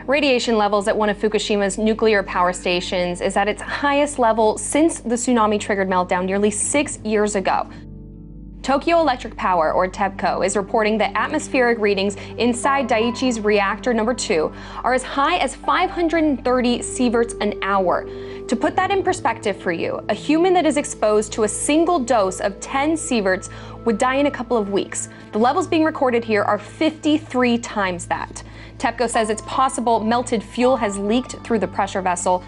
Radiation levels at one of Fukushima's nuclear power stations is at its highest level since the tsunami-triggered meltdown nearly 6 years ago. Tokyo Electric Power, or TEPCO, is reporting that atmospheric readings inside Daiichi's reactor number 2 are as high as 530 sieverts an hour. To put that in perspective for you, a human that is exposed to a single dose of 10 sieverts would die in a couple of weeks. The levels being recorded here are 53 times that. TEPCO says it's possible melted fuel has leaked through the pressure vessel.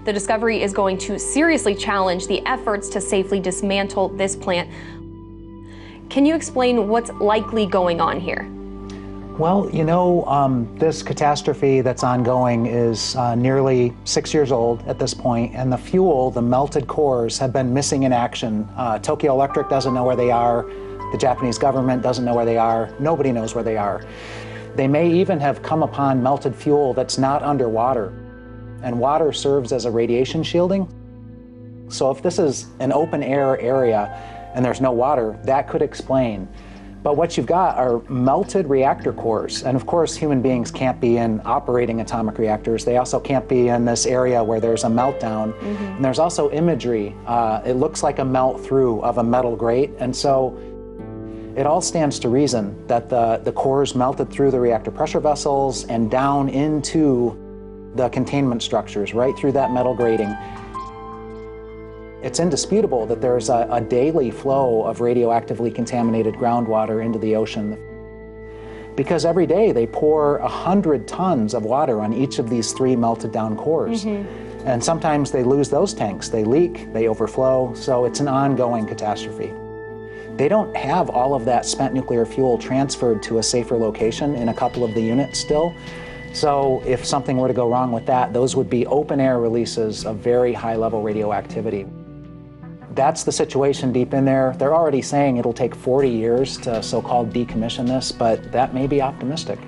The discovery is going to seriously challenge the efforts to safely dismantle this plant. Can you explain what's likely going on here? Well, you know, this catastrophe that's ongoing is nearly 6 years old at this point, and the fuel, the melted cores, have been missing in action. Tokyo Electric doesn't know where they are. The Japanese government doesn't know where they are. Nobody knows where they are. They may even have come upon melted fuel that's not underwater, and water serves as a radiation shielding. So if this is an open air area and there's no water, that could explain. But what you've got are melted reactor cores. And of course, human beings can't be in operating atomic reactors. They also can't be in this area where there's a meltdown. And there's also imagery. It looks like a melt through of a metal grate. And so it all stands to reason that the cores melted through the reactor pressure vessels and down into the containment structures, right through that metal grating. It's indisputable that there's a daily flow of radioactively contaminated groundwater into the ocean, because every day they pour 100 tons of water on each of these 3 melted down cores. And sometimes they lose those tanks. They leak, they overflow, so it's an ongoing catastrophe. They don't have all of that spent nuclear fuel transferred to a safer location in a couple of the units still. So if something were to go wrong with that, those would be open air releases of very high level radioactivity. That's the situation deep in there. They're already saying it'll take 40 years to so-called decommission this, but that may be optimistic.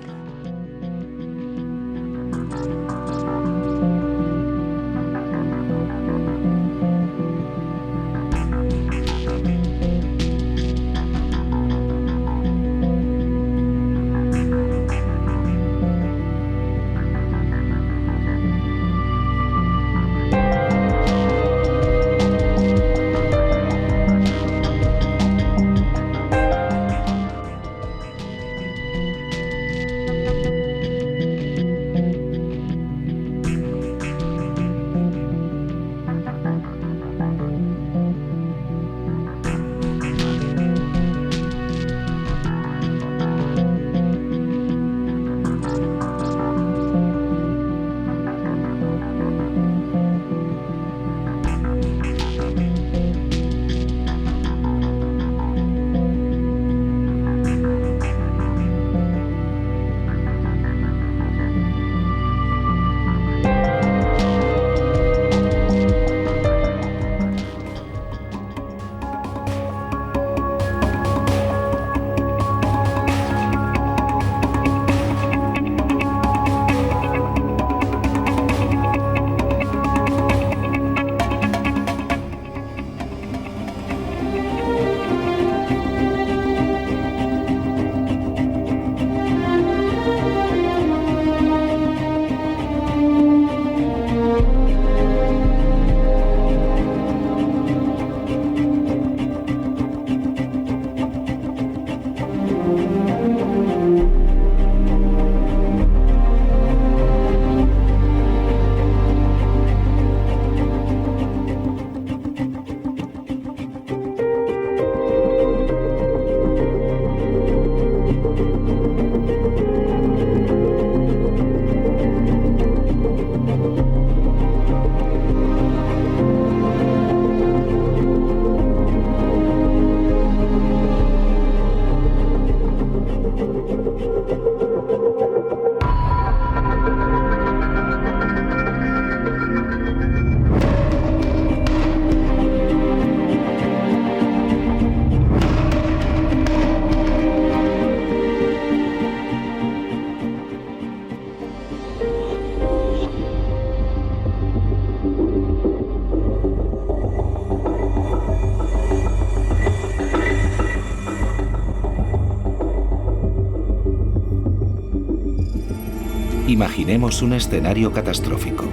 Imaginemos un escenario catastrófico.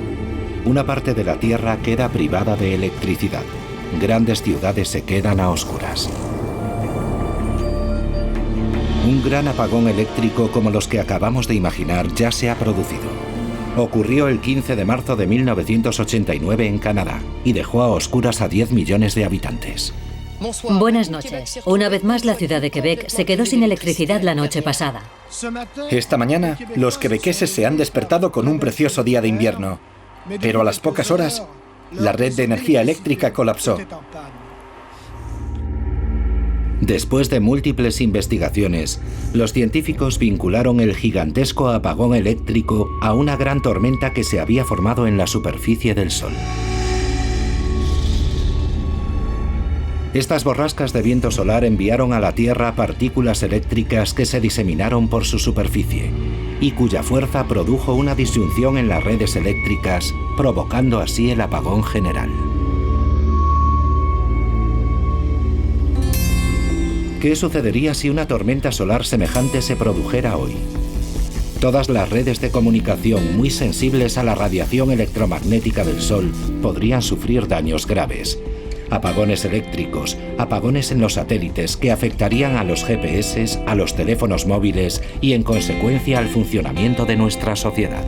Una parte de la Tierra queda privada de electricidad. Grandes ciudades se quedan a oscuras. Un gran apagón eléctrico como los que acabamos de imaginar ya se ha producido. Ocurrió el 15 de marzo de 1989 en Canadá y dejó a oscuras a 10 millones de habitantes. Buenas noches. Una vez más, la ciudad de Quebec se quedó sin electricidad la noche pasada. Esta mañana, los quebequeses se han despertado con un precioso día de invierno. Pero a las pocas horas, la red de energía eléctrica colapsó. Después de múltiples investigaciones, los científicos vincularon el gigantesco apagón eléctrico a una gran tormenta que se había formado en la superficie del Sol. Estas borrascas de viento solar enviaron a la Tierra partículas eléctricas que se diseminaron por su superficie y cuya fuerza produjo una disyunción en las redes eléctricas, provocando así el apagón general. ¿Qué sucedería si una tormenta solar semejante se produjera hoy? Todas las redes de comunicación muy sensibles a la radiación electromagnética del Sol podrían sufrir daños graves. Apagones eléctricos, apagones en los satélites que afectarían a los GPS, a los teléfonos móviles y en consecuencia al funcionamiento de nuestra sociedad.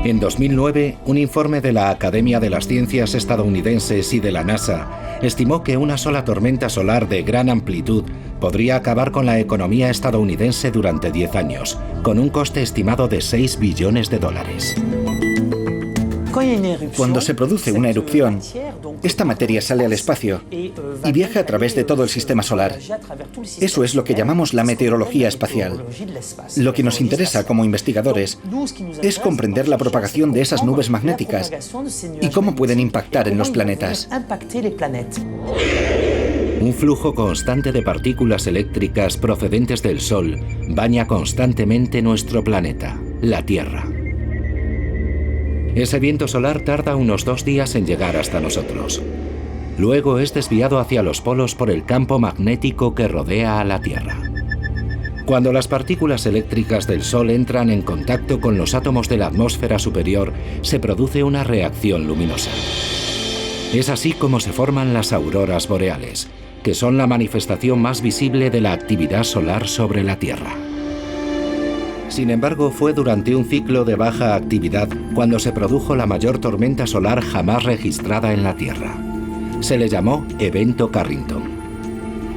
En 2009, un informe de la Academia de las Ciencias estadounidenses y de la NASA estimó que una sola tormenta solar de gran amplitud podría acabar con la economía estadounidense durante 10 años, con un coste estimado de $6 billones. Cuando se produce una erupción, esta materia sale al espacio y viaja a través de todo el sistema solar. Eso es lo que llamamos la meteorología espacial. Lo que nos interesa como investigadores es comprender la propagación de esas nubes magnéticas y cómo pueden impactar en los planetas. Un flujo constante de partículas eléctricas procedentes del Sol baña constantemente nuestro planeta, la Tierra. Ese viento solar tarda unos 2 días en llegar hasta nosotros. Luego es desviado hacia los polos por el campo magnético que rodea a la Tierra. Cuando las partículas eléctricas del Sol entran en contacto con los átomos de la atmósfera superior, se produce una reacción luminosa. Es así como se forman las auroras boreales, que son la manifestación más visible de la actividad solar sobre la Tierra. Sin embargo, fue durante un ciclo de baja actividad cuando se produjo la mayor tormenta solar jamás registrada en la Tierra. Se le llamó Evento Carrington.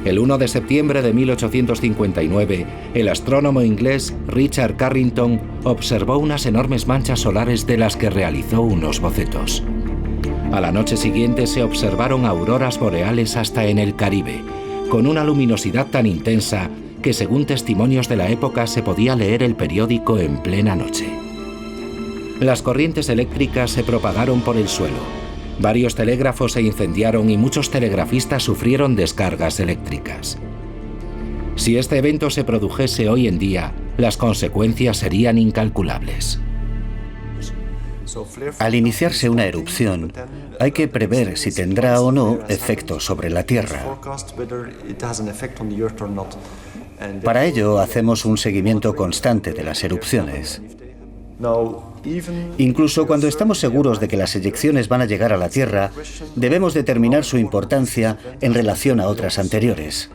El 1 de septiembre de 1859, el astrónomo inglés Richard Carrington observó unas enormes manchas solares de las que realizó unos bocetos. A la noche siguiente se observaron auroras boreales hasta en el Caribe, con una luminosidad tan intensa que según testimonios de la época se podía leer el periódico en plena noche. Las corrientes eléctricas se propagaron por el suelo. Varios telégrafos se incendiaron y muchos telegrafistas sufrieron descargas eléctricas. Si este evento se produjese hoy en día, las consecuencias serían incalculables. Al iniciarse una erupción, hay que prever si tendrá o no efectos sobre la Tierra. Para ello, hacemos un seguimiento constante de las erupciones. Incluso cuando estamos seguros de que las eyecciones van a llegar a la Tierra, debemos determinar su importancia en relación a otras anteriores.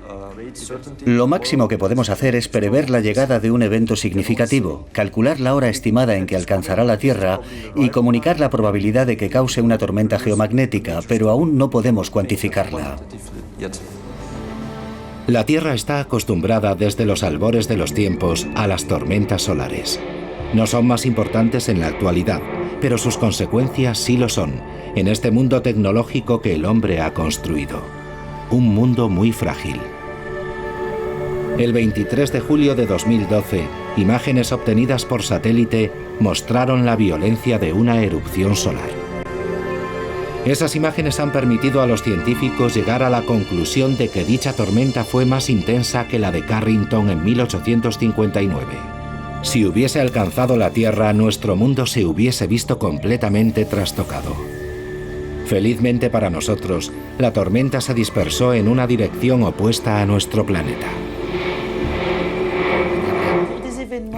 Lo máximo que podemos hacer es prever la llegada de un evento significativo, calcular la hora estimada en que alcanzará la Tierra y comunicar la probabilidad de que cause una tormenta geomagnética, pero aún no podemos cuantificarla. La Tierra está acostumbrada desde los albores de los tiempos a las tormentas solares. No son más importantes en la actualidad, pero sus consecuencias sí lo son, en este mundo tecnológico que el hombre ha construido. Un mundo muy frágil. El 23 de julio de 2012, imágenes obtenidas por satélite mostraron la violencia de una erupción solar. Esas imágenes han permitido a los científicos llegar a la conclusión de que dicha tormenta fue más intensa que la de Carrington en 1859. Si hubiese alcanzado la Tierra, nuestro mundo se hubiese visto completamente trastocado. Felizmente para nosotros, la tormenta se dispersó en una dirección opuesta a nuestro planeta.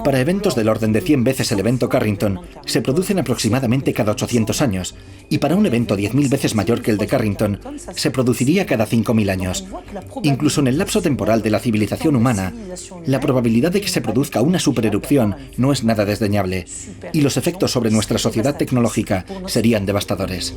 Para eventos del orden de 100 veces el evento Carrington, se producen aproximadamente cada 800 años, y para un evento 10.000 veces mayor que el de Carrington, se produciría cada 5.000 años. Incluso en el lapso temporal de la civilización humana, la probabilidad de que se produzca una supererupción no es nada desdeñable, y los efectos sobre nuestra sociedad tecnológica serían devastadores.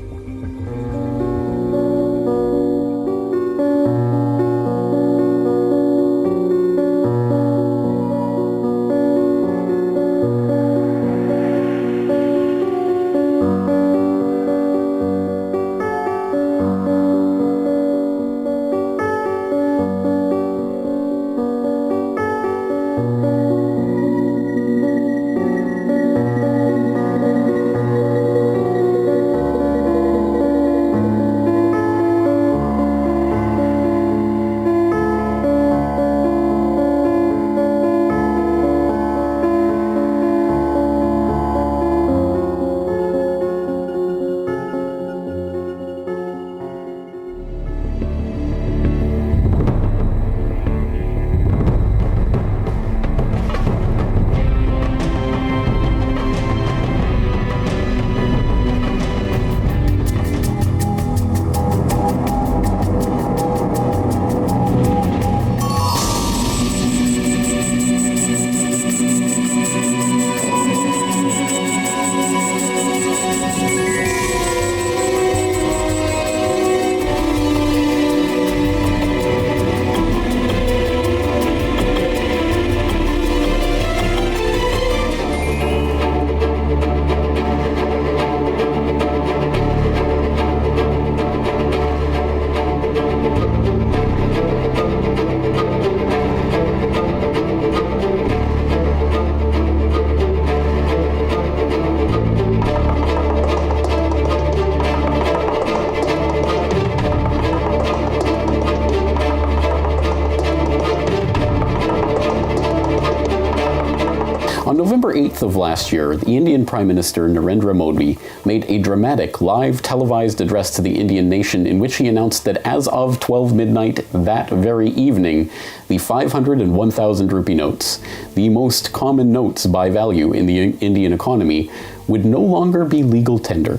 On November 8th of last year, the Indian Prime Minister Narendra Modi made a dramatic live televised address to the Indian nation in which he announced that as of 12 midnight that very evening, the 500 and 1,000 rupee notes, the most common notes by value in the Indian economy, would no longer be legal tender.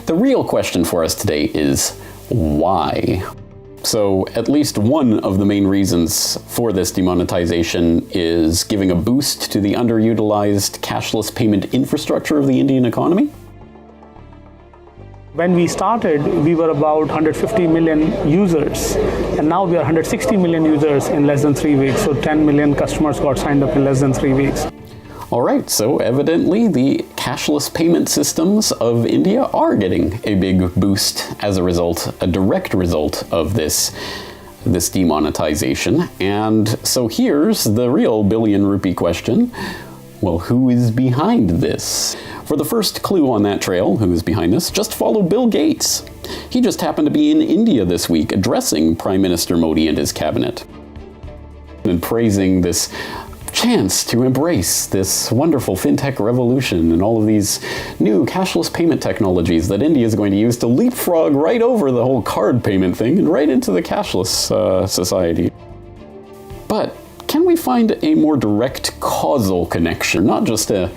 The real question for us today is why? So at least one of the main reasons for this demonetization is giving a boost to the underutilized cashless payment infrastructure of the Indian economy. When we started, we were about 150 million users, and now we are 160 million users in less than 3 weeks. So 10 million customers got signed up in less than 3 weeks. All right, so evidently the cashless payment systems of India are getting a big boost as a result, a direct result of this demonetization. And so here's the real billion rupee question. Well, who is behind this? For the first clue on that trail, who is behind this, just follow Bill Gates. He just happened to be in India this week addressing Prime Minister Modi and his cabinet and praising this chance to embrace this wonderful fintech revolution and all of these new cashless payment technologies that India is going to use to leapfrog right over the whole card payment thing and right into the cashless society. But can we find a more direct causal connection, not just a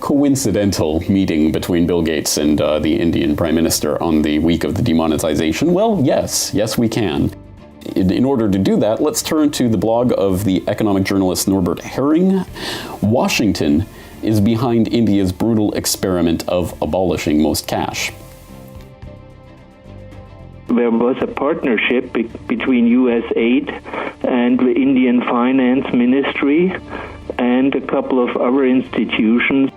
coincidental meeting between Bill Gates and the Indian Prime Minister on the week of the demonetization? Well, yes we can. In order to do that, let's turn to the blog of the economic journalist Norbert Herring. Washington is behind India's brutal experiment of abolishing most cash. There was a partnership between US aid and the Indian Finance Ministry and a couple of other institutions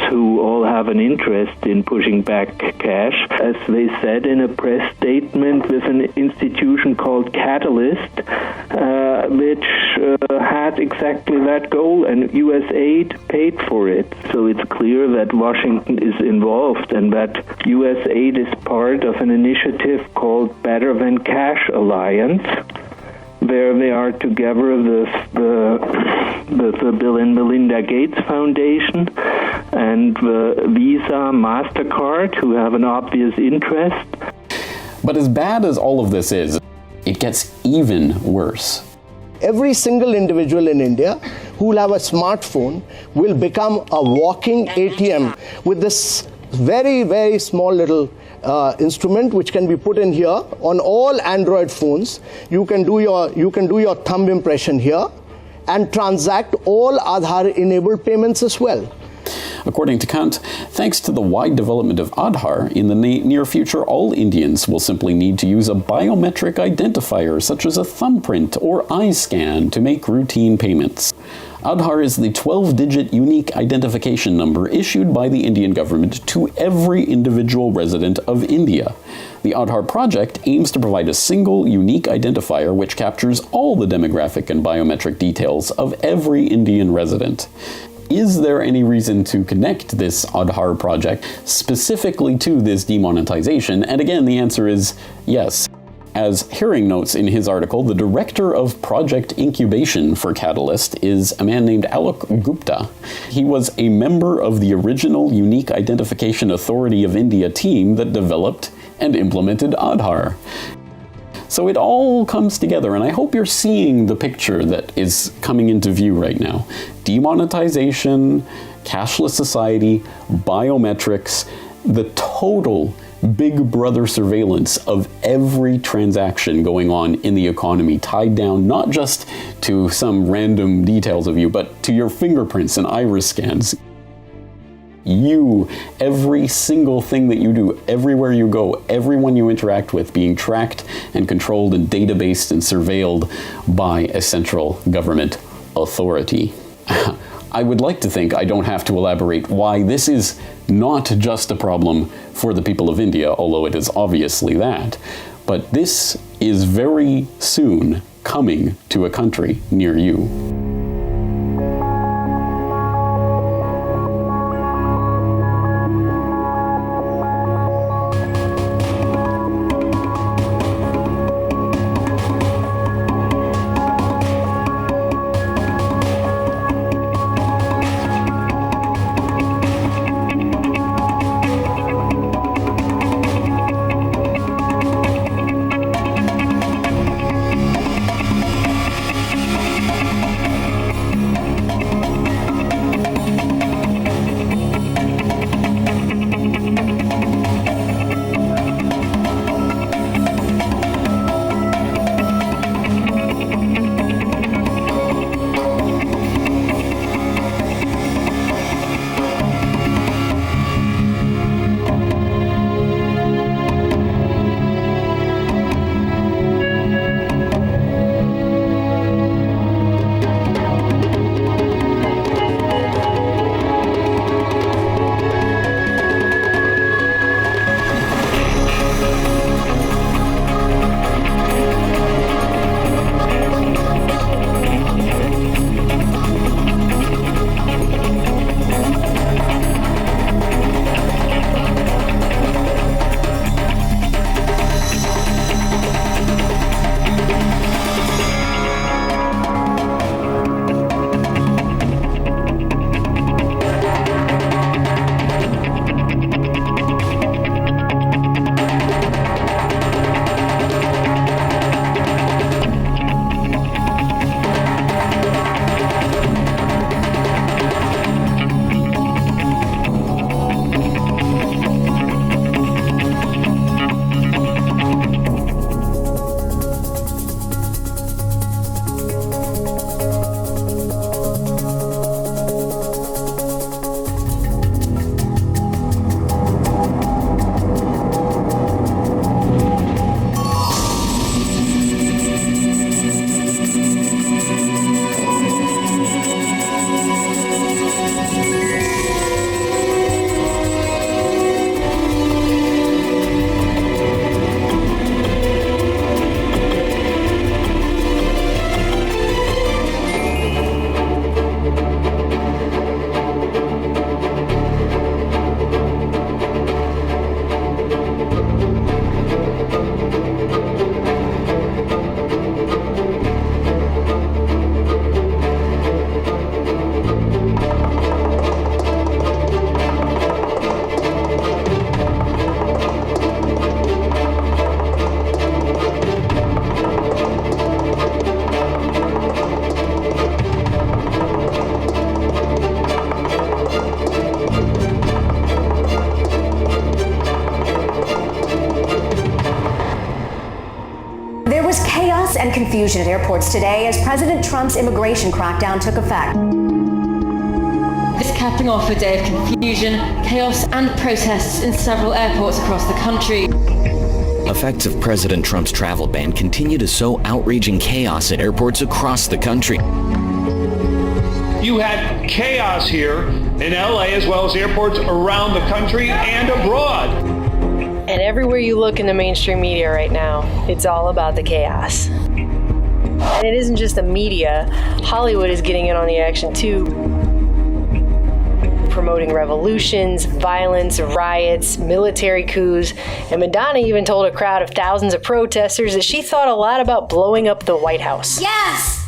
who all have an interest in pushing back cash. As they said in a press statement, with an institution called Catalyst, which had exactly that goal, and US aid paid for it. So it's clear that Washington is involved and that US aid is part of an initiative called Better Than Cash Alliance, where they are together with the Bill and Melinda Gates Foundation and the Visa, MasterCard, who have an obvious interest. But as bad as all of this is, it gets even worse. Every single individual in India who will have a smartphone will become a walking ATM with this very, very small little instrument which can be put in here on all Android phones. You can do your thumb impression here and transact all Aadhaar-enabled payments as well. According to Kant, thanks to the wide development of Aadhaar, in the near future all Indians will simply need to use a biometric identifier such as a thumbprint or eye scan to make routine payments. Aadhaar is the 12-digit unique identification number issued by the Indian government to every individual resident of India. The Aadhaar project aims to provide a single, unique identifier which captures all the demographic and biometric details of every Indian resident. Is there any reason to connect this Aadhaar project specifically to this demonetization? And again, the answer is yes. As Herring notes in his article, the director of project incubation for Catalyst is a man named Alok Gupta. He was a member of the original Unique Identification Authority of India team that developed and implemented Aadhaar. So it all comes together, and I hope you're seeing the picture that is coming into view right now. Demonetization, cashless society, biometrics, the total Big Brother surveillance of every transaction going on in the economy, tied down not just to some random details of you, but to your fingerprints and iris scans. You, every single thing that you do, everywhere you go, everyone you interact with being tracked and controlled and databased and surveilled by a central government authority. I would like to think I don't have to elaborate why this is not just a problem for the people of India, although it is obviously that, but this is very soon coming to a country near you. and confusion at airports today as President Trump's immigration crackdown took effect. This capping off a day of confusion, chaos and protests in several airports across the country. Effects of President Trump's travel ban continue to sow outrage and chaos at airports across the country. You had chaos here in LA as well as airports around the country and abroad. And everywhere you look in the mainstream media right now, it's all about the chaos. And it isn't just the media. Hollywood is getting in on the action too, promoting revolutions, violence, riots, military coups. And Madonna even told a crowd of thousands of protesters that she thought a lot about blowing up the White House. Yes,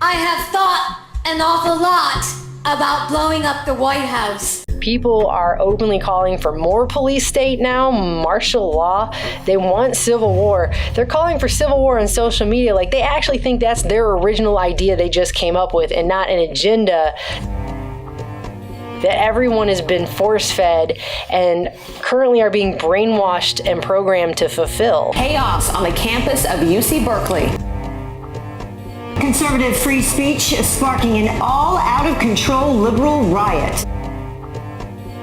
I have thought an awful lot about blowing up the White House. People are openly calling for more police state now, martial law. They want civil war. They're calling for civil war on social media like they actually think that's their original idea they just came up with and not an agenda that everyone has been force-fed and currently are being brainwashed and programmed to fulfill. Chaos on the campus of UC Berkeley. Conservative free speech sparking an all out-of-control liberal riot.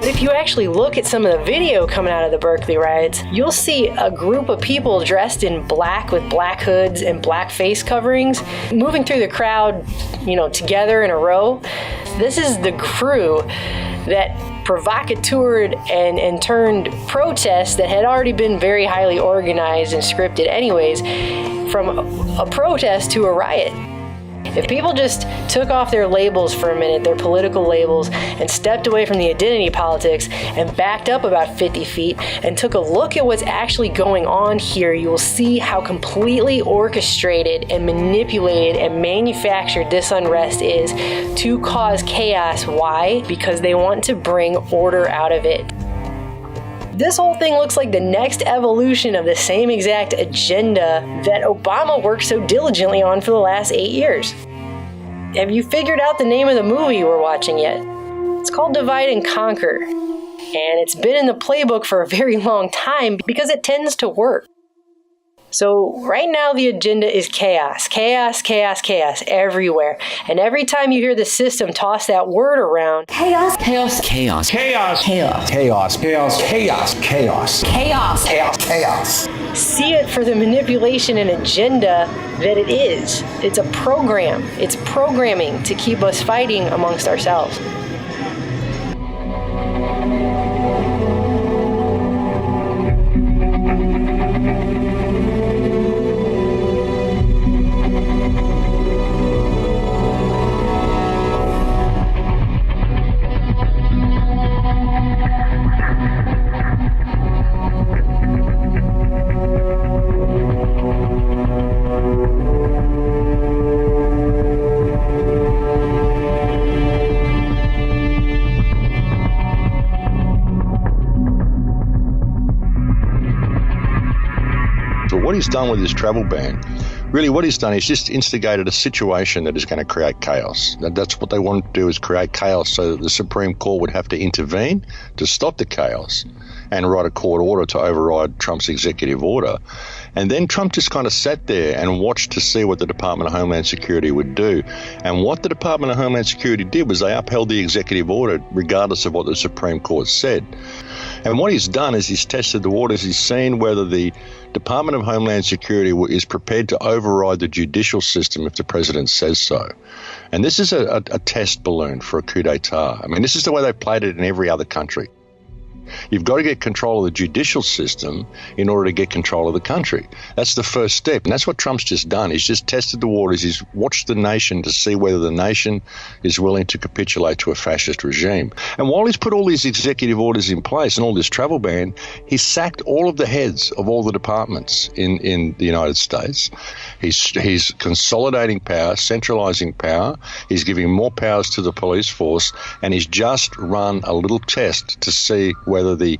If you actually look at some of the video coming out of the Berkeley riots, you'll see a group of people dressed in black with black hoods and black face coverings moving through the crowd, together in a row. This is the crew that provocateured and turned protests that had already been very highly organized and scripted anyways, from a protest to a riot. If people just took off their labels for a minute, their political labels, and stepped away from the identity politics and backed up about 50 feet and took a look at what's actually going on here, you will see how completely orchestrated and manipulated and manufactured this unrest is to cause chaos. Why? Because they want to bring order out of it. This whole thing looks like the next evolution of the same exact agenda that Obama worked so diligently on for the last 8 years. Have you figured out the name of the movie we're watching yet? It's called Divide and Conquer, and it's been in the playbook for a very long time because it tends to work. So right now the agenda is chaos, chaos, chaos, chaos everywhere. And every time you hear the system toss that word around, chaos, chaos, chaos, chaos, chaos, Chaos, chaos, chaos, chaos, chaos, chaos, chaos. see it for the manipulation and agenda that it is. It's a program. It's programming to keep us fighting amongst ourselves. What he's done with his travel ban, really what he's done is just instigated a situation that is going to create chaos. That's what they want to do, is create chaos so that the Supreme Court would have to intervene to stop the chaos and write a court order to override Trump's executive order. And then Trump just kind of sat there and watched to see what the Department of Homeland Security would do. And what the Department of Homeland Security did was they upheld the executive order regardless of what the Supreme Court said. And what he's done is he's tested the waters. He's seen whether the Department of Homeland Security is prepared to override the judicial system if the president says so. And this is a test balloon for a coup d'etat. I mean, this is the way they've played it in every other country. You've got to get control of the judicial system in order to get control of the country. That's the first step. And that's what Trump's just done. He's just tested the waters. He's watched the nation to see whether the nation is willing to capitulate to a fascist regime. And while he's put all these executive orders in place and all this travel ban, he's sacked all of the heads of all the departments in the United States. He's consolidating power, centralizing power. He's giving more powers to the police force, and he's just run a little test to see whether the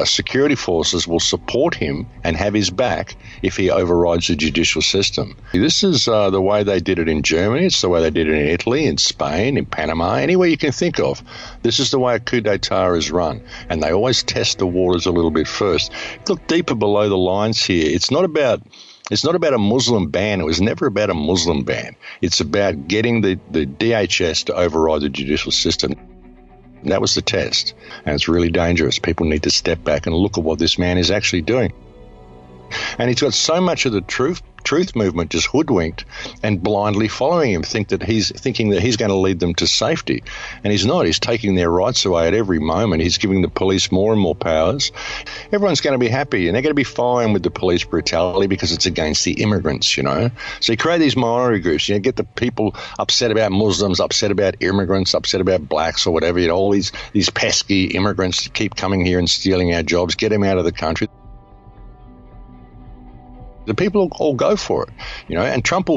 security forces will support him and have his back if he overrides the judicial system. This is the way they did it in Germany. It's the way they did it in Italy, in Spain, in Panama, anywhere you can think of. This is the way a coup d'etat is run, and they always test the waters a little bit first. Look deeper below the lines here. It's not about It's not about a Muslim ban. It was never about a Muslim ban. It's about getting the DHS to override the judicial system. That was the test. And it's really dangerous. People need to step back and look at what this man is actually doing. And he's got so much of the truth movement just hoodwinked and blindly following him, thinking that he's going to lead them to safety. And he's not. He's taking their rights away at every moment. He's giving the police more and more powers. Everyone's going to be happy, and they're going to be fine with the police brutality because it's against the immigrants, you know. So you create these minority groups, you know, get the people upset about Muslims, upset about immigrants, upset about blacks or whatever, you know, all these pesky immigrants that keep coming here and stealing our jobs, get them out of the country. The people will all go for it, you know, and Trump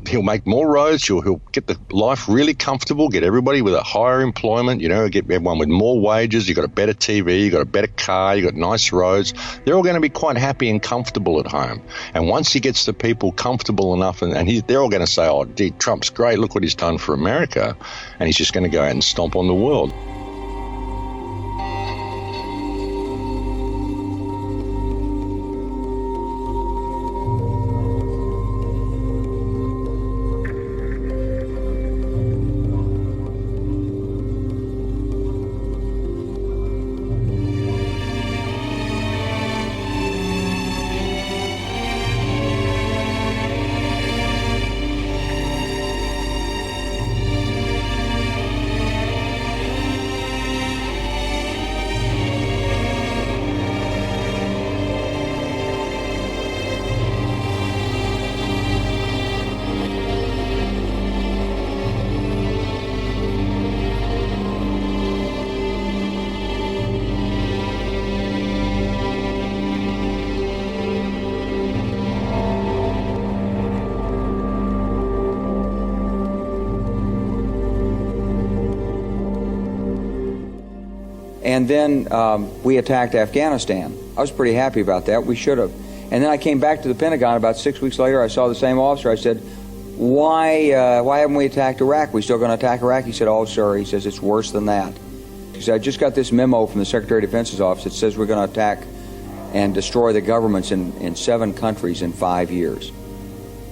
he'll make more roads, he'll get the life really comfortable, get everybody with a higher employment, you know, get everyone with more wages, you've got a better TV, you've got a better car, you've got nice roads. They're all going to be quite happy and comfortable at home. And once he gets the people comfortable enough, they're all going to say, oh, gee, Trump's great, look what he's done for America. And he's just going to go out and stomp on the world. And then we attacked Afghanistan. I was pretty happy about that. We should have. And then I came back to the Pentagon about 6 weeks later. I saw the same officer. I said, why haven't we attacked Iraq? We still going to attack Iraq? He said, oh, sir. He says, it's worse than that. He said, I just got this memo from the Secretary of Defense's office that says we're going to attack and destroy the governments in 7 countries in 5 years.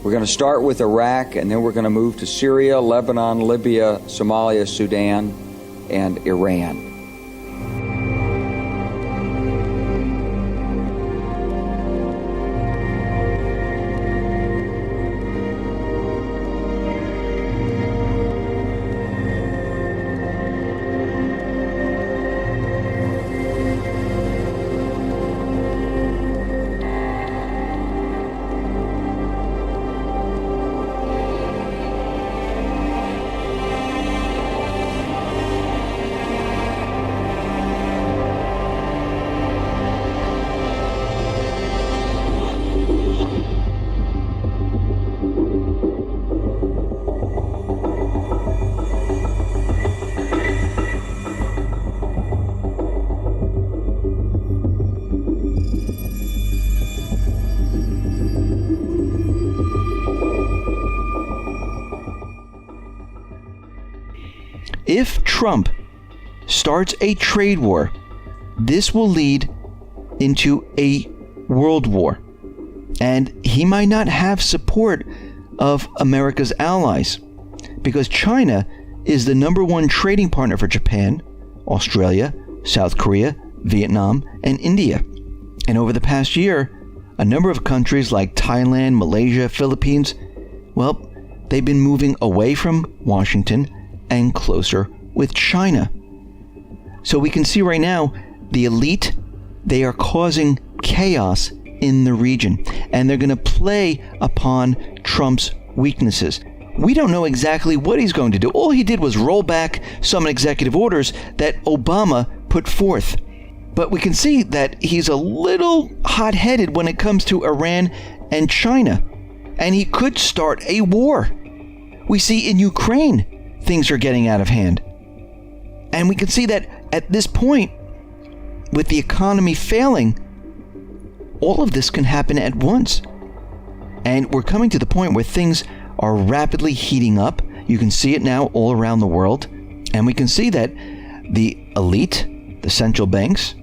We're going to start with Iraq, and then we're going to move to Syria, Lebanon, Libya, Somalia, Sudan, and Iran. If Trump starts a trade war, this will lead into a world war. And he might not have support of America's allies, because China is the #1 trading partner for Japan, Australia, South Korea, Vietnam, and India. And over the past year, a number of countries like Thailand, Malaysia, Philippines, well, they've been moving away from Washington and closer with China. So we can see right now, the elite, they are causing chaos in the region, and they're going to play upon Trump's weaknesses. We don't know exactly what he's going to do. All he did was roll back some executive orders that Obama put forth. But we can see that he's a little hot-headed when it comes to Iran and China, and he could start a war. We see in Ukraine, things are getting out of hand. And we can see that at this point, with the economy failing, all of this can happen at once. And we're coming to the point where things are rapidly heating up. You can see it now all around the world. And we can see that the elite, the central banks,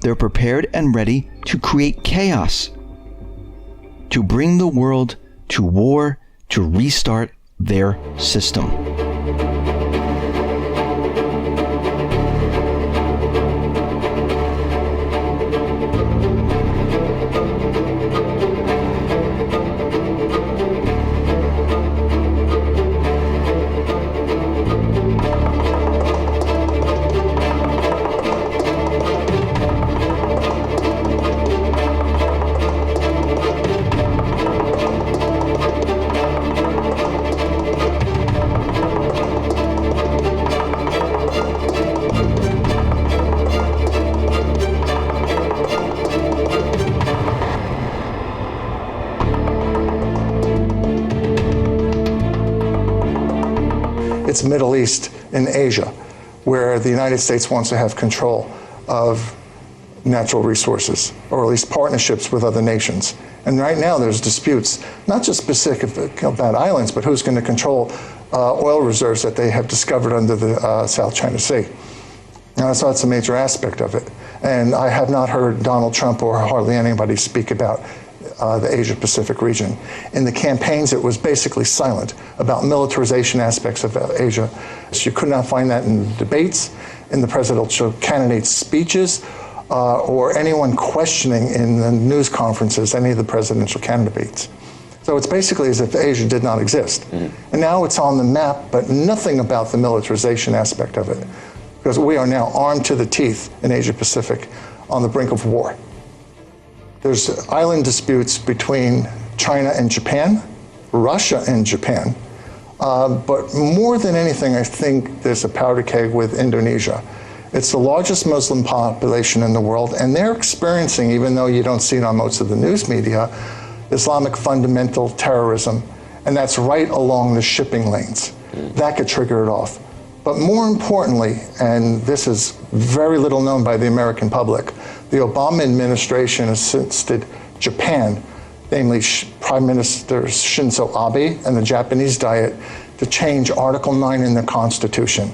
they're prepared and ready to create chaos. to bring the world to war to restart their system. It's Middle East and Asia, where the United States wants to have control of natural resources, or at least partnerships with other nations. And right now there's disputes, not just specific about islands, but who's going to control oil reserves that they have discovered under the South China Sea. Now, so that's a major aspect of it. And I have not heard Donald Trump or hardly anybody speak about the Asia-Pacific region. In the campaigns, it was basically silent about militarization aspects of Asia. So you could not find that in debates, in the presidential candidates' speeches, or anyone questioning in the news conferences any of the presidential candidates. So it's basically as if Asia did not exist. Mm-hmm. And now it's on the map, but nothing about the militarization aspect of it, because we are now armed to the teeth in Asia-Pacific on the brink of war. There's island disputes between China and Japan, Russia and Japan, but more than anything, I think there's a powder keg with Indonesia. It's the largest Muslim population in the world, and they're experiencing, even though you don't see it on most of the news media, Islamic fundamental terrorism, and that's right along the shipping lanes. That could trigger it off. But more importantly, and this is very little known by the American public, the Obama administration assisted Japan, namely Prime Minister Shinzo Abe and the Japanese Diet, to change Article 9 in the Constitution,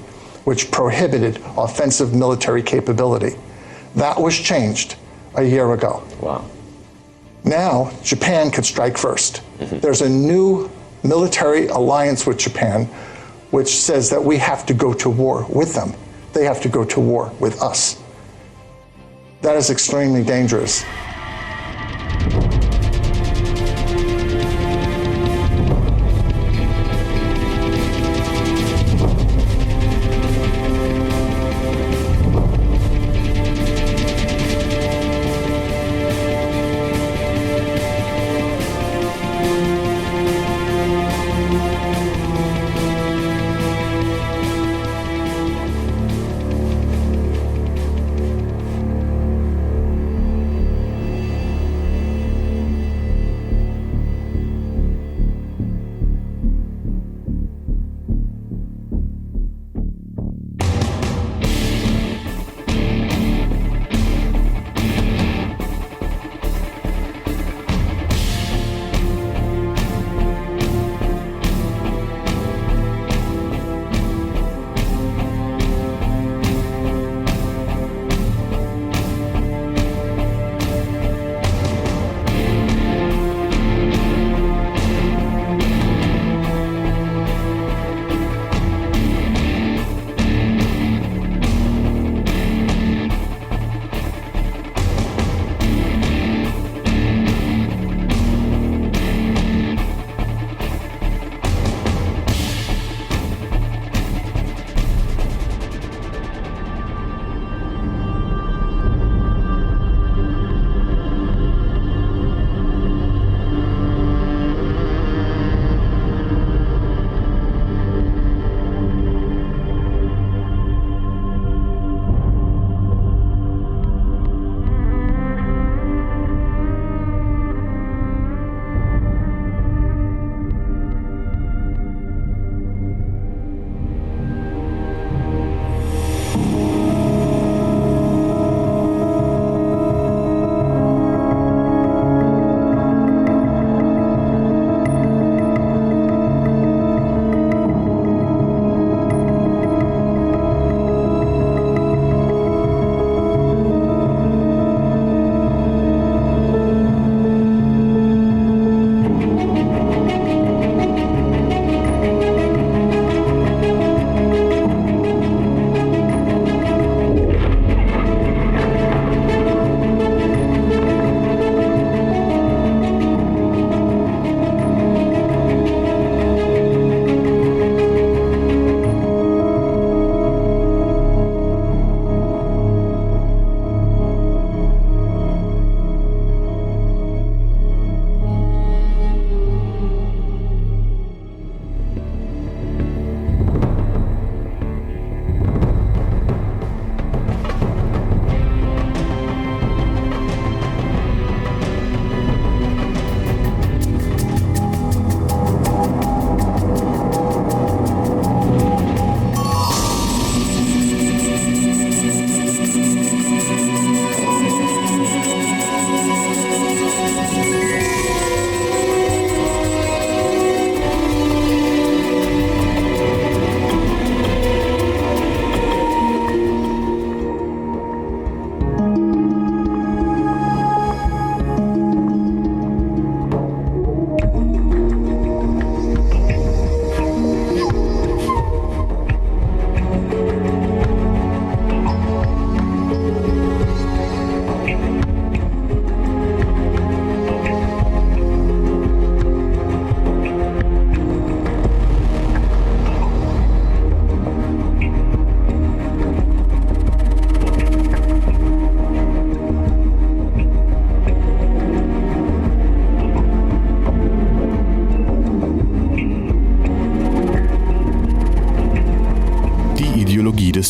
which prohibited offensive military capability. That was changed a year ago. Wow. Now, Japan could strike first. Mm-hmm. There's a new military alliance with Japan, which says that we have to go to war with them. They have to go to war with us. That is extremely dangerous.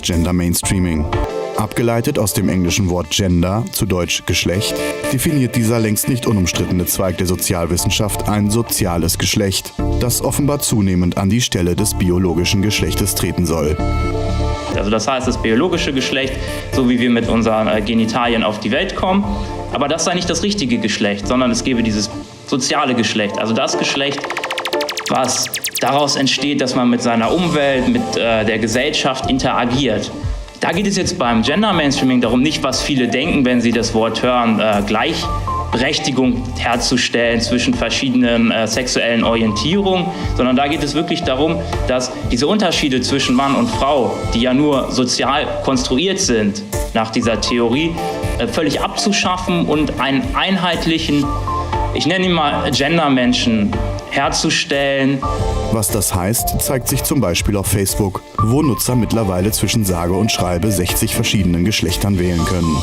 Gender Mainstreaming. Abgeleitet aus dem englischen Wort Gender, zu Deutsch Geschlecht, definiert dieser längst nicht unumstrittene Zweig der Sozialwissenschaft ein soziales Geschlecht, das offenbar zunehmend an die Stelle des biologischen Geschlechtes treten soll. Also das heißt, das biologische Geschlecht, so wie wir mit unseren Genitalien auf die Welt kommen, aber das sei nicht das richtige Geschlecht, sondern es gäbe dieses soziale Geschlecht, also das Geschlecht, was daraus entsteht, dass man mit seiner Umwelt, mit der Gesellschaft interagiert. Da geht es jetzt beim Gender Mainstreaming darum, nicht was viele denken, wenn sie das Wort hören, Gleichberechtigung herzustellen zwischen verschiedenen sexuellen Orientierungen, sondern da geht es wirklich darum, dass diese Unterschiede zwischen Mann und Frau, die ja nur sozial konstruiert sind, nach dieser Theorie, völlig abzuschaffen und einen einheitlichen, ich nenne ihn mal Gender-Menschen, herzustellen. Was das heißt, zeigt sich zum Beispiel auf Facebook, wo Nutzer mittlerweile zwischen sage und schreibe 60 verschiedenen Geschlechtern wählen können.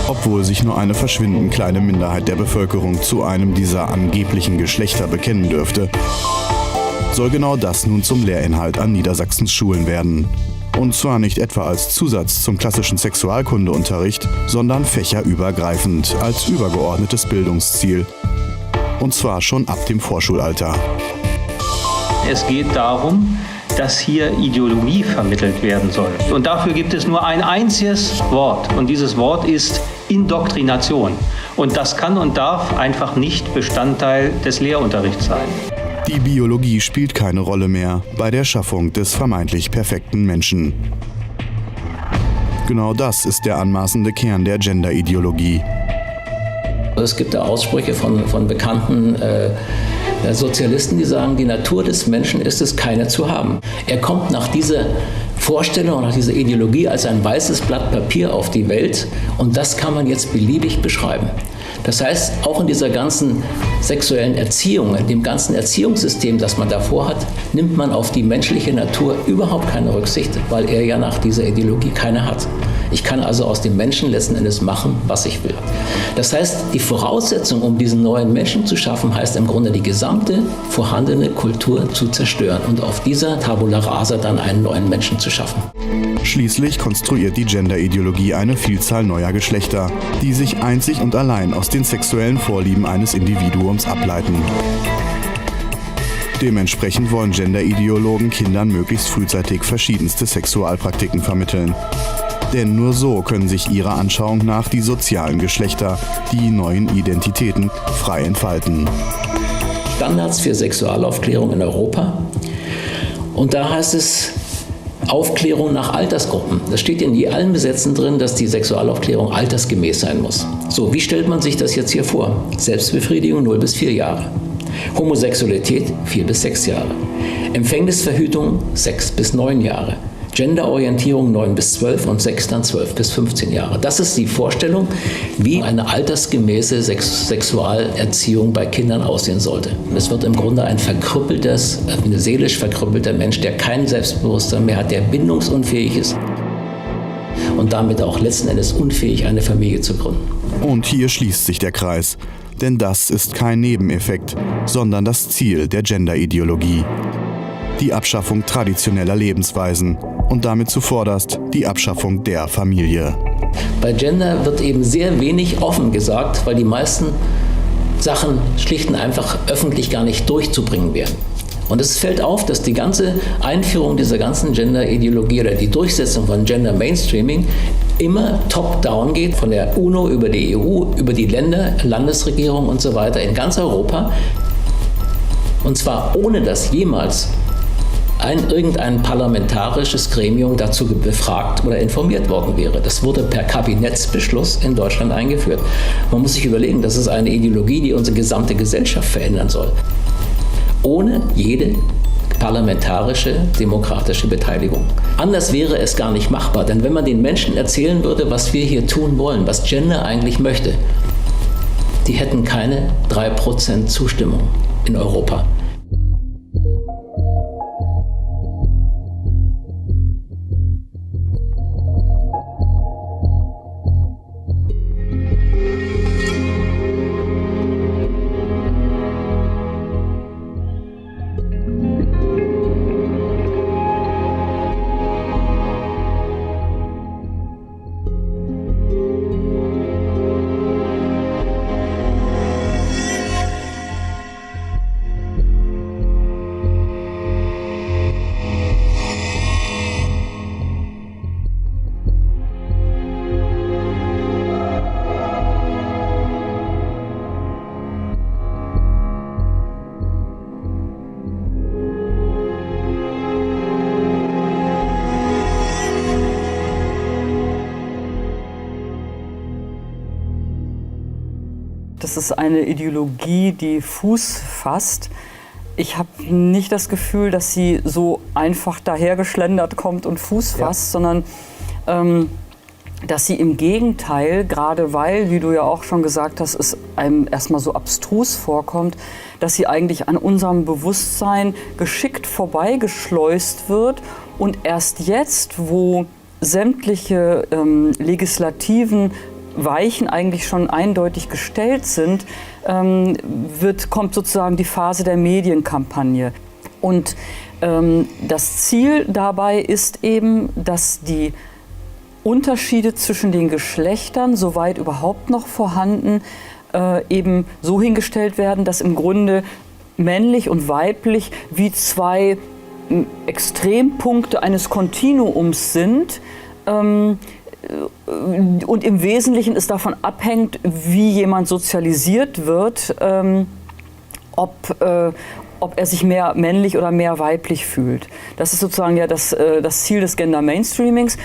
Obwohl sich nur eine verschwindend kleine Minderheit der Bevölkerung zu einem dieser angeblichen Geschlechter bekennen dürfte, soll genau das nun zum Lehrinhalt an Niedersachsens Schulen werden. Und zwar nicht etwa als Zusatz zum klassischen Sexualkundeunterricht, sondern fächerübergreifend als übergeordnetes Bildungsziel. Und zwar schon ab dem Vorschulalter. Es geht darum, dass hier Ideologie vermittelt werden soll. Und dafür gibt es nur ein einziges Wort. Und dieses Wort ist Indoktrination. Und das kann und darf einfach nicht Bestandteil des Lehrunterrichts sein. Die Biologie spielt keine Rolle mehr bei der Schaffung des vermeintlich perfekten Menschen. Genau das ist der anmaßende Kern der Gender-Ideologie. Es gibt da Aussprüche von bekannten Sozialisten, die sagen, die Natur des Menschen ist es, keine zu haben. Er kommt nach dieser Vorstellung, nach dieser Ideologie als ein weißes Blatt Papier auf die Welt und das kann man jetzt beliebig beschreiben. Das heißt, auch in dieser ganzen sexuellen Erziehung, in dem ganzen Erziehungssystem, das man davor hat, nimmt man auf die menschliche Natur überhaupt keine Rücksicht, weil er ja nach dieser Ideologie keine hat. Ich kann also aus dem Menschen letzten Endes machen, was ich will. Das heißt, die Voraussetzung, um diesen neuen Menschen zu schaffen, heißt im Grunde die gesamte vorhandene Kultur zu zerstören und auf dieser Tabula rasa dann einen neuen Menschen zu schaffen. Schließlich konstruiert die Gender-Ideologie eine Vielzahl neuer Geschlechter, die sich einzig und allein aus den sexuellen Vorlieben eines Individuums ableiten. Dementsprechend wollen Gender-Ideologen Kindern möglichst frühzeitig verschiedenste Sexualpraktiken vermitteln. Denn nur so können sich ihrer Anschauung nach die sozialen Geschlechter, die neuen Identitäten, frei entfalten. Standards für Sexualaufklärung in Europa. Und da heißt es Aufklärung nach Altersgruppen. Das steht in allen Gesetzen drin, dass die Sexualaufklärung altersgemäß sein muss. So, wie stellt man sich das jetzt hier vor? Selbstbefriedigung 0 bis 4 Jahre. Homosexualität 4 bis 6 Jahre. Empfängnisverhütung 6 bis 9 Jahre. Genderorientierung 9 bis 12 und Sex dann 12 bis 15 Jahre. Das ist die Vorstellung, wie eine altersgemäße Sexualerziehung bei Kindern aussehen sollte. Es wird im Grunde ein seelisch verkrüppelter Mensch, der kein Selbstbewusstsein mehr hat, der bindungsunfähig ist und damit auch letzten Endes unfähig, eine Familie zu gründen. Und hier schließt sich der Kreis. Denn das ist kein Nebeneffekt, sondern das Ziel der Gender-Ideologie. Die Abschaffung traditioneller Lebensweisen und damit zuvorderst die Abschaffung der Familie. Bei Gender wird eben sehr wenig offen gesagt, weil die meisten Sachen schlicht und einfach öffentlich gar nicht durchzubringen wären. Und es fällt auf, dass die ganze Einführung dieser ganzen Gender-Ideologie oder die Durchsetzung von Gender Mainstreaming immer top-down geht, von der UNO über die EU, über die Länder, Landesregierung und so weiter in ganz Europa. Und zwar ohne dass jemals irgendein parlamentarisches Gremium dazu befragt oder informiert worden wäre. Das wurde per Kabinettsbeschluss in Deutschland eingeführt. Man muss sich überlegen, das ist eine Ideologie, die unsere gesamte Gesellschaft verändern soll. Ohne jede parlamentarische, demokratische Beteiligung. Anders wäre es gar nicht machbar, denn wenn man den Menschen erzählen würde, was wir hier tun wollen, was Gender eigentlich möchte, die hätten keine 3% Zustimmung in Europa. das ist eine Ideologie, die Fuß fasst. Ich habe nicht das Gefühl, dass sie so einfach dahergeschlendert kommt und Fuß fasst, sondern dass sie im Gegenteil, gerade weil, wie du ja auch schon gesagt hast, es einem erstmal so abstrus vorkommt, dass sie eigentlich an unserem Bewusstsein geschickt vorbeigeschleust wird und erst jetzt, wo sämtliche legislativen Weichen eigentlich schon eindeutig gestellt sind, kommt sozusagen die Phase der Medienkampagne. Und das Ziel dabei ist eben, dass die Unterschiede zwischen den Geschlechtern, soweit überhaupt noch vorhanden, eben so hingestellt werden, dass im Grunde männlich und weiblich wie zwei Extrempunkte eines Kontinuums sind. Und im Wesentlichen es davon abhängt, wie jemand sozialisiert wird, ob er sich mehr männlich oder mehr weiblich fühlt. Das ist sozusagen ja das Ziel des Gender-Mainstreamings.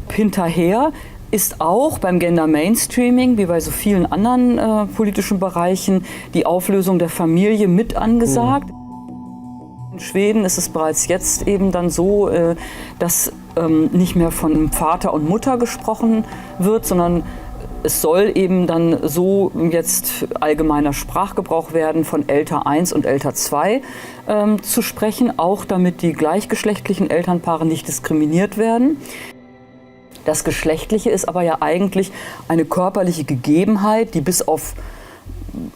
Hinterher ist auch beim Gender-Mainstreaming, wie bei so vielen anderen politischen Bereichen, die Auflösung der Familie mit angesagt. In Schweden ist es bereits jetzt eben dann so, dass nicht mehr von Vater und Mutter gesprochen wird, sondern es soll eben dann so jetzt allgemeiner Sprachgebrauch werden, von älter 1 und älter 2 zu sprechen, auch damit die gleichgeschlechtlichen Elternpaare nicht diskriminiert werden. Das Geschlechtliche ist aber ja eigentlich eine körperliche Gegebenheit, die bis auf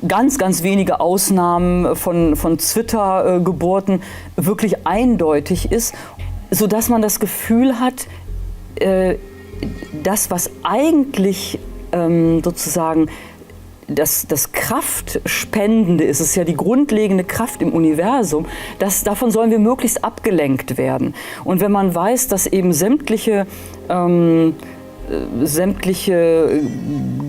ganz, ganz wenige Ausnahmen von Zwittergeburten wirklich eindeutig ist, sodass man das Gefühl hat, das, was eigentlich sozusagen das Kraftspendende ist, ist ja die grundlegende Kraft im Universum, davon sollen wir möglichst abgelenkt werden. Und wenn man weiß, dass eben sämtliche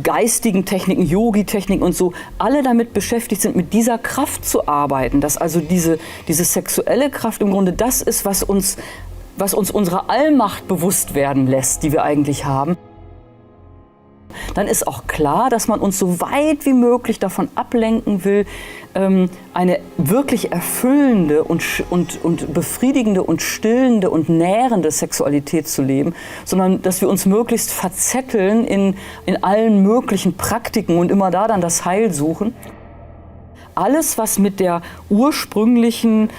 geistigen Techniken, Yogi-Techniken und so, alle damit beschäftigt sind, mit dieser Kraft zu arbeiten, dass also diese sexuelle Kraft im Grunde das ist, was uns unserer Allmacht bewusst werden lässt, die wir eigentlich haben, dann ist auch klar, dass man uns so weit wie möglich davon ablenken will, eine wirklich erfüllende und befriedigende und stillende und nährende Sexualität zu leben, sondern dass wir uns möglichst verzetteln in allen möglichen Praktiken und immer da dann das Heil suchen. Alles, was mit der ursprünglichen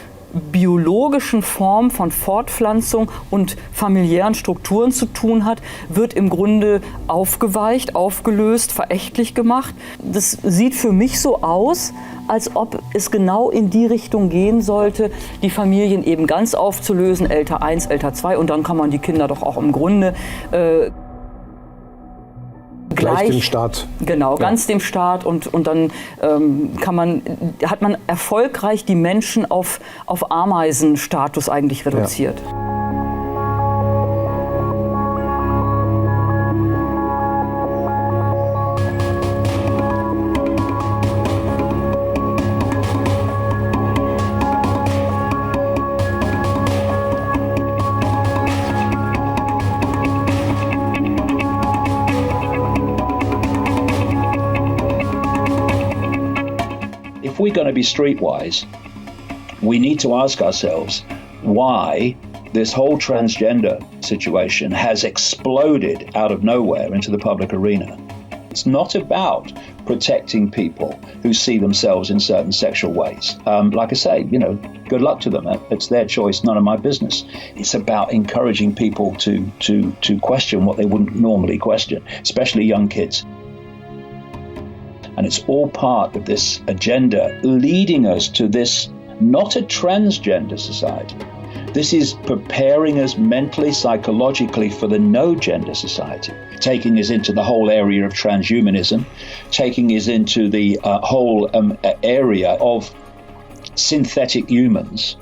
biologischen Form von Fortpflanzung und familiären Strukturen zu tun hat, wird im Grunde aufgeweicht, aufgelöst, verächtlich gemacht. Das sieht für mich so aus, als ob es genau in die Richtung gehen sollte, die Familien eben ganz aufzulösen, älter 1, älter 2, und dann kann man die Kinder doch auch im Grunde gleich dem Staat. Genau, ganz dem Staat, und dann hat man erfolgreich die Menschen auf Ameisenstatus eigentlich reduziert. Ja. If we're going to be streetwise, we need to ask ourselves why this whole transgender situation has exploded out of nowhere into the public arena. It's not about protecting people who see themselves in certain sexual ways. Like I say, good luck to them. It's their choice, none of my business. It's about encouraging people to question what they wouldn't normally question, especially young kids. And it's all part of this agenda leading us to this, not a transgender society. This is preparing us mentally, psychologically for the no-gender society, taking us into the whole area of transhumanism, taking us into the whole area of synthetic humans,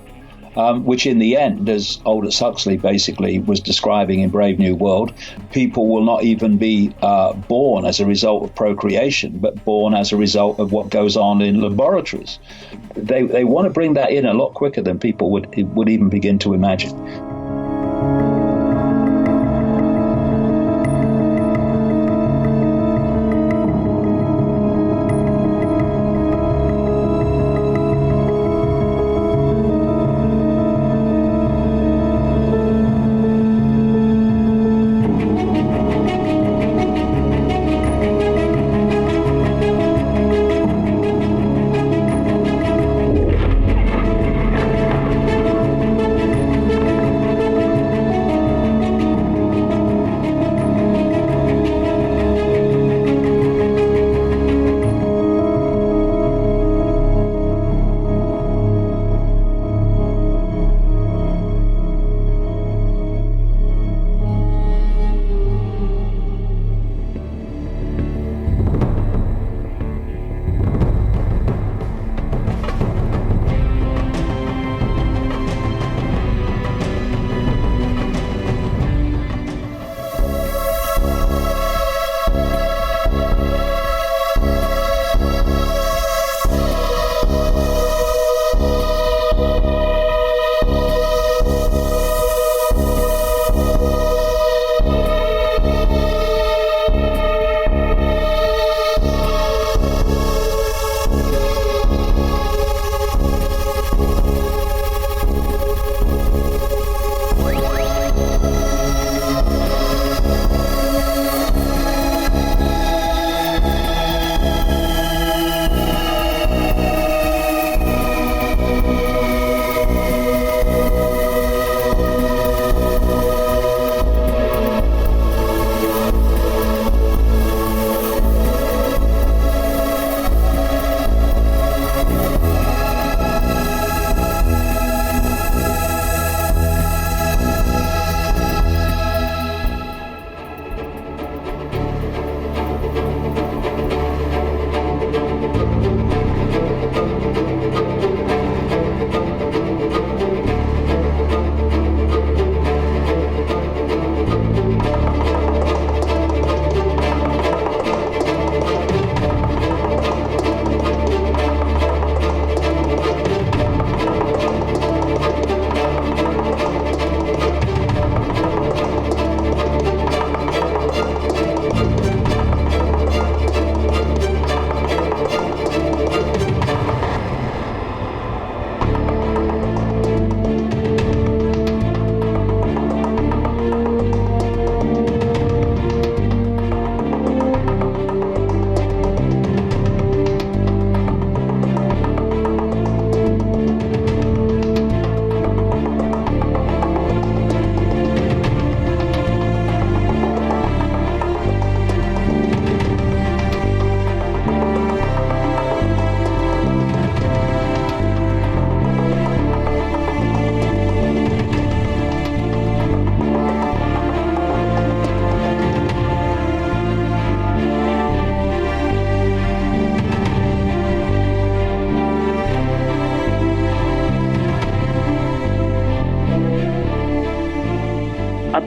which in the end, as Aldous Huxley basically was describing in Brave New World, people will not even be born as a result of procreation, but born as a result of what goes on in laboratories. They want to bring that in a lot quicker than people would even begin to imagine.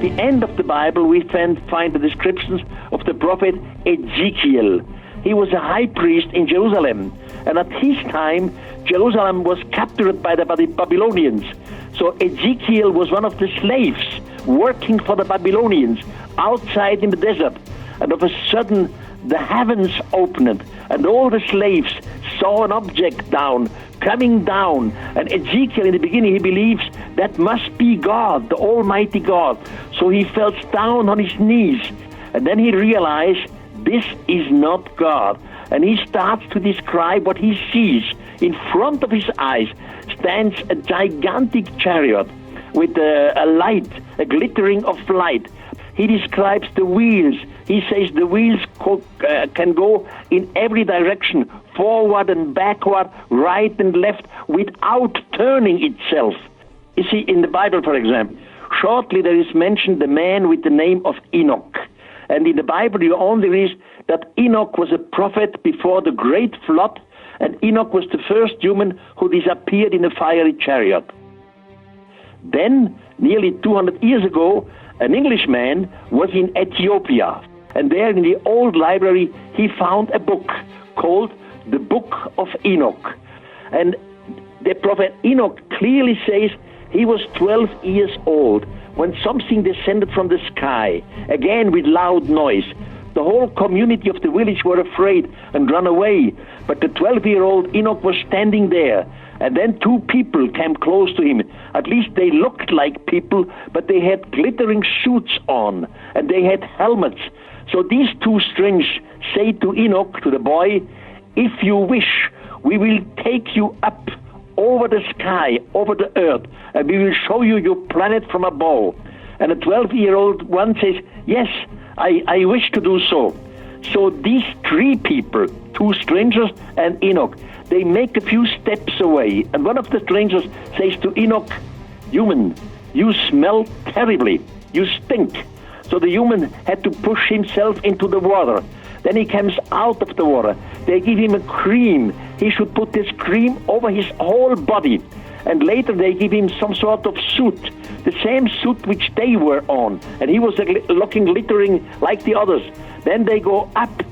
the end of the Bible, we find the descriptions of the prophet Ezekiel. He was a high priest in Jerusalem, and at his time, Jerusalem was captured by the Babylonians. So Ezekiel was one of the slaves working for the Babylonians outside in the desert. And of a sudden, the heavens opened, and all the slaves saw an object coming down. And Ezekiel, in the beginning, he believes that must be God, the Almighty God. So he fell down on his knees, and then he realized this is not God. And he starts to describe what he sees. In front of his eyes stands a gigantic chariot with a light, a glittering of light. He describes the wheels. He says the wheels can go in every direction, forward and backward, right and left, without turning itself. You see, in the Bible, for example, shortly there is mentioned the man with the name of Enoch. And in the Bible you only read that Enoch was a prophet before the great flood, and Enoch was the first human who disappeared in a fiery chariot. Then, nearly 200 years ago, an Englishman was in Ethiopia, and there in the old library he found a book called the Book of Enoch. And the prophet Enoch clearly says he was 12 years old when something descended from the sky, again with loud noise. The whole community of the village were afraid and ran away, but the 12-year-old Enoch was standing there. And then two people came close to him. At least they looked like people, but they had glittering suits on, and they had helmets. So these two strangers say to Enoch, to the boy, "If you wish, we will take you up over the sky, over the earth, and we will show you your planet from above." And the 12-year-old one says, "Yes, I wish to do so." So these three people, two strangers and Enoch, they make a few steps away. And one of the strangers says to Enoch, "Human, you smell terribly. You stink." So the human had to push himself into the water. Then he comes out of the water. They give him a cream. He should put this cream over his whole body. And later they give him some sort of suit, the same suit which they were on. And he was looking glittering like the others. Then they go up.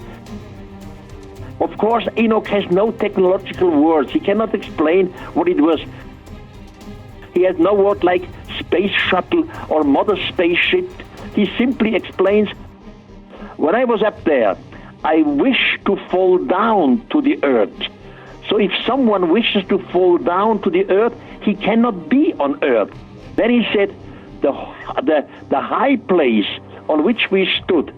Of course, Enoch has no technological words. He cannot explain what it was. He has no word like space shuttle or mother spaceship. He simply explains, "When I was up there, I wish to fall down to the earth. So if someone wishes to fall down to the earth, he cannot be on earth." Then he said, the high place on which we stood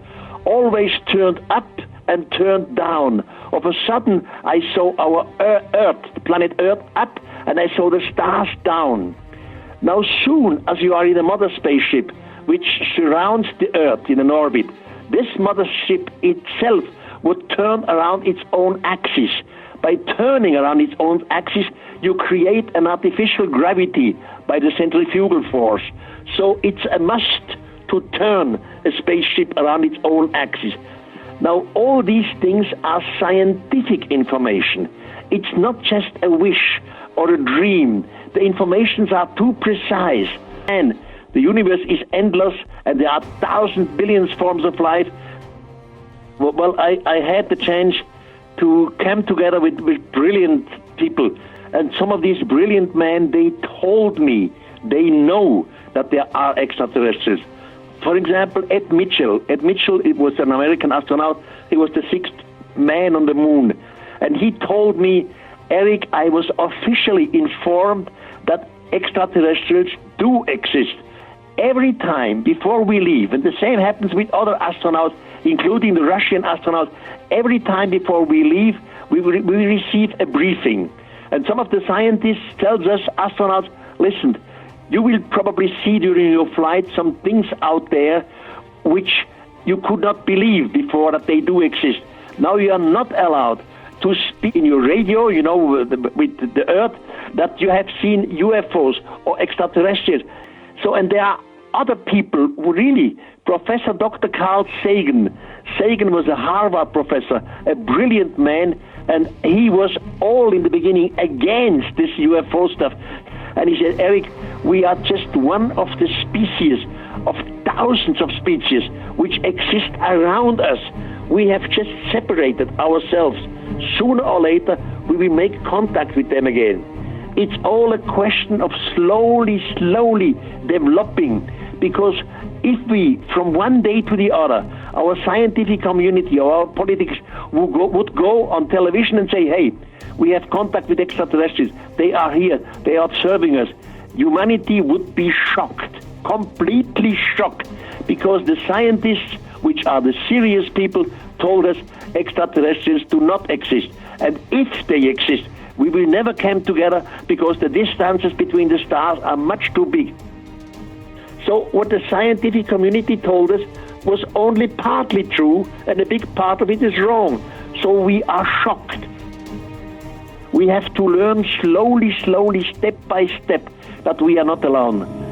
always turned up and turned down. Of a sudden, I saw our Earth, the planet Earth, up, and I saw the stars down. Now soon as you are in a mother spaceship, which surrounds the Earth in an orbit, this mothership itself would turn around its own axis. By turning around its own axis, you create an artificial gravity by the centrifugal force. So it's a must to turn a spaceship around its own axis. Now, all these things are scientific information. It's not just a wish or a dream. The informations are too precise. And the universe is endless, and there are 1,000 billion forms of life. Well, I had the chance to come together with brilliant people. And some of these brilliant men, they told me they know that there are extraterrestrials. For example, Ed Mitchell. Ed Mitchell, it was an American astronaut. He was the 6th man on the moon. And he told me, "Eric, I was officially informed that extraterrestrials do exist. Every time before we leave," and the same happens with other astronauts, including the Russian astronauts, every time before we leave, we receive a briefing. And some of the scientists tells us, astronauts, "Listen, you will probably see during your flight some things out there which you could not believe before that they do exist. Now you are not allowed to speak in your radio, you know, with the Earth, that you have seen UFOs or extraterrestrials." So, and there are other people who really, Professor Dr. Carl Sagan. Sagan was a Harvard professor, a brilliant man, and he was all in the beginning against this UFO stuff. And he said, "Eric, we are just one of the species of thousands of species which exist around us. We have just separated ourselves. Sooner or later, we will make contact with them again. It's all a question of slowly developing, because if we, from one day to the other, our scientific community or our politics would go on television and say, hey, we have contact with extraterrestrials, they are here, they are observing us, humanity would be shocked, completely shocked, because the scientists, which are the serious people, told us extraterrestrials do not exist. And if they exist, we will never come together because the distances between the stars are much too big. So what the scientific community told us was only partly true, and a big part of it is wrong. So we are shocked. We have to learn slowly, step by step, that we are not alone.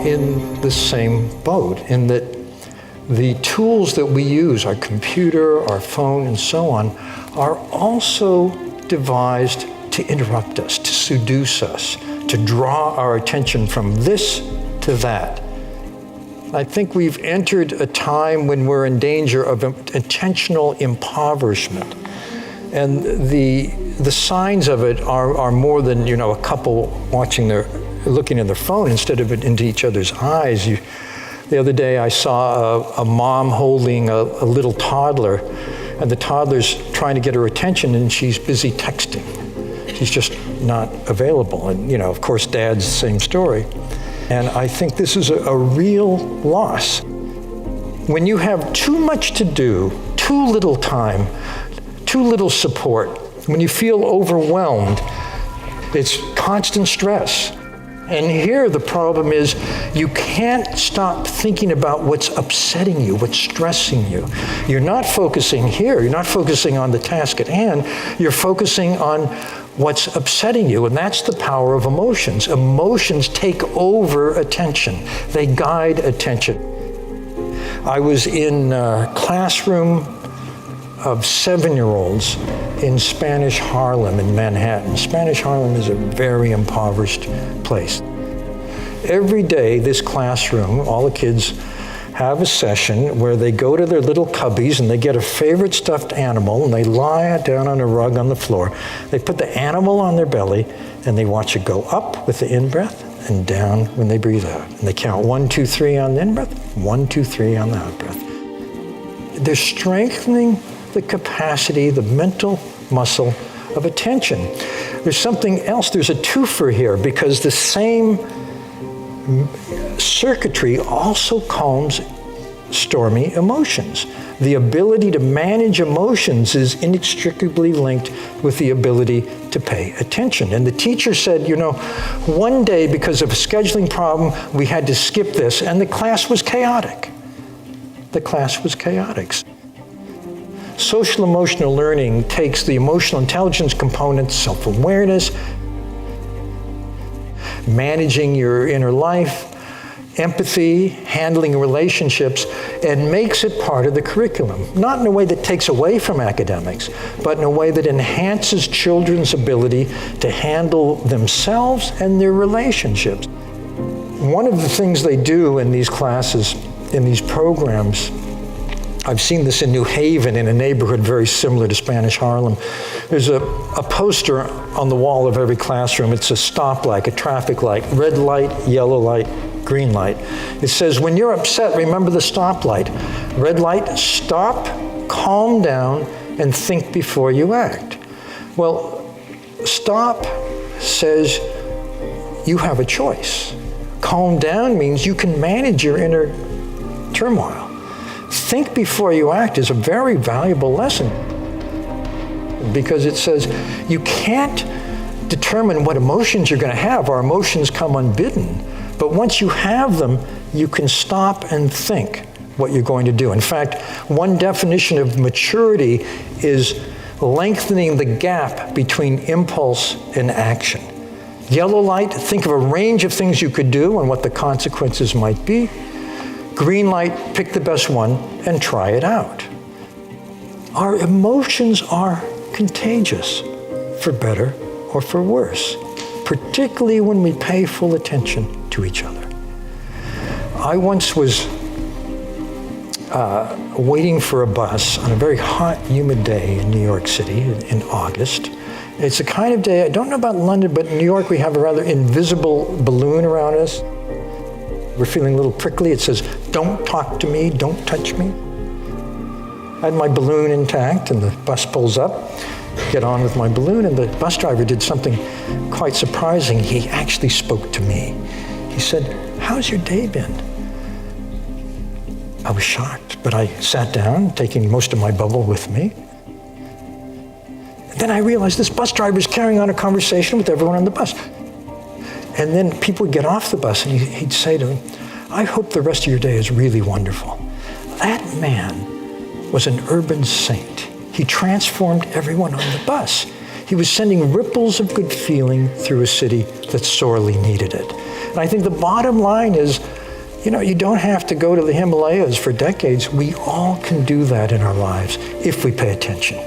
in the same boat, in that the tools that we use, our computer, our phone, and so on, are also devised to interrupt us, to seduce us, to draw our attention from this to that. I think we've entered a time when we're in danger of intentional impoverishment. And the signs of it are more than, a couple looking at their phone instead of into each other's eyes. The other day I saw a mom holding a little toddler, and the toddler's trying to get her attention, and she's busy texting. She's just not available. And, of course, dad's the same story. And I think this is a real loss. When you have too much to do, too little time, too little support, when you feel overwhelmed, it's constant stress. And here the problem is you can't stop thinking about what's upsetting you, what's stressing you. You're not focusing here. You're not focusing on the task at hand. You're focusing on what's upsetting you, and that's the power of emotions. Emotions take over attention. They guide attention. I was in a classroom of 7-year-olds in Spanish Harlem in Manhattan. Spanish Harlem is a very impoverished place. Every day, this classroom, all the kids have a session where they go to their little cubbies and they get a favorite stuffed animal and they lie it down on a rug on the floor. They put the animal on their belly and they watch it go up with the in-breath and down when they breathe out. And they count 1, 2, 3 on the in-breath, 1, 2, 3 on the out-breath. They're strengthening the capacity, the mental muscle of attention. There's something else, there's a twofer here, because the same circuitry also calms stormy emotions. The ability to manage emotions is inextricably linked with the ability to pay attention. And the teacher said, one day because of a scheduling problem, we had to skip this, and the class was chaotic. The class was chaotic. Social emotional learning takes the emotional intelligence components, self-awareness, managing your inner life, empathy, handling relationships, and makes it part of the curriculum. Not in a way that takes away from academics, but in a way that enhances children's ability to handle themselves and their relationships. One of the things they do in these classes, in these programs, I've seen this in New Haven in a neighborhood very similar to Spanish Harlem. There's a poster on the wall of every classroom. It's a stoplight, a traffic light, red light, yellow light, green light. It says, when you're upset, remember the stoplight. Red light, stop, calm down, and think before you act. Well, stop says you have a choice. Calm down means you can manage your inner turmoil. Think before you act is a very valuable lesson, because it says you can't determine what emotions you're going to have. Our emotions come unbidden. But once you have them, you can stop and think what you're going to do. In fact, one definition of maturity is lengthening the gap between impulse and action. Yellow light, think of a range of things you could do and what the consequences might be. Green light, pick the best one and try it out. Our emotions are contagious, for better or for worse, particularly when we pay full attention to each other. I once was waiting for a bus on a very hot, humid day in New York City in August. It's the kind of day, I don't know about London, but in New York we have a rather invisible balloon around us. We're feeling a little prickly. It says, don't talk to me, don't touch me. I had my balloon intact, and the bus pulls up, get on with my balloon, and the bus driver did something quite surprising. He actually spoke to me. He said, how's your day been? I was shocked, but I sat down, taking most of my bubble with me. Then I realized this bus driver is carrying on a conversation with everyone on the bus. And then people would get off the bus and he'd say to them, I hope the rest of your day is really wonderful. That man was an urban saint. He transformed everyone on the bus. He was sending ripples of good feeling through a city that sorely needed it. And I think the bottom line is, you don't have to go to the Himalayas for decades. We all can do that in our lives if we pay attention.